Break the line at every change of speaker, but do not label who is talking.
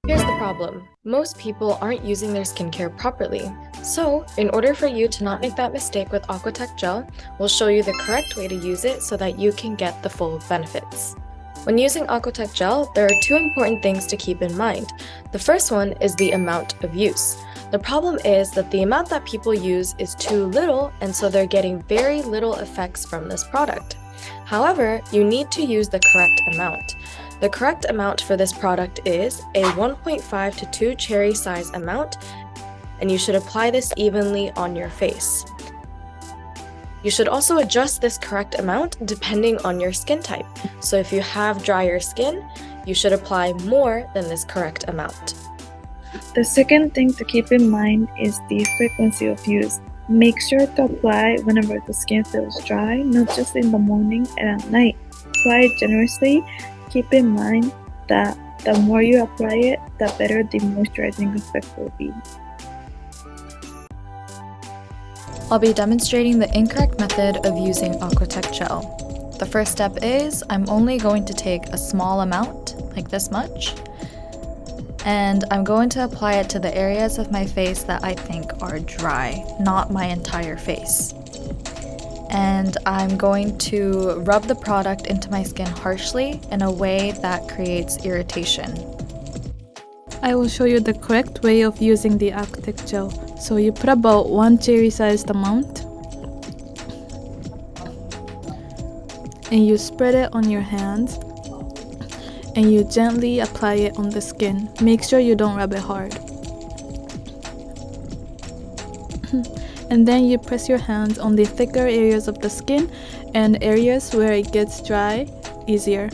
Here's the problem. Most people aren't using their skincare properly. So, in order for you to not make that mistake with Aquatect Gel, we'll show you the correct way to use it so that you can get the full benefits. When using Aquatect Gel, there are two important things to keep in mind. The first one is the amount of use. The problem is that the amount that people use is too little, and so they're getting very little effects from this product. However, you need to use the correct amount. The correct amount for this product is a 1.5 to 2 cherry size amount, and you should apply this evenly on your face. You should also adjust this correct amount depending on your skin type. So if you have drier skin, you should apply more than this correct amount.
The second thing to keep in mind is the frequency of use. Make sure to apply whenever the skin feels dry, not just in the morning and at night. Apply it generously. Keep in mind that the more you apply it, the better the moisturizing effect will be.
I'll be demonstrating the incorrect method of using Aquatect Gel. The first step is I'm only going to take a small amount, like this much, and I'm going to apply it to the areas of my face that I think are dry, not my entire face. And I'm going to rub the product into my skin harshly in a way that creates irritation.
I will show you the correct way of using the Aquatect Gel. So you put about 1 cherry sized amount and you spread it on your hands and you gently apply it on the skin. Make sure you don't rub it hard. And then you press your hands on the thicker areas of the skin and areas where it gets dry easier.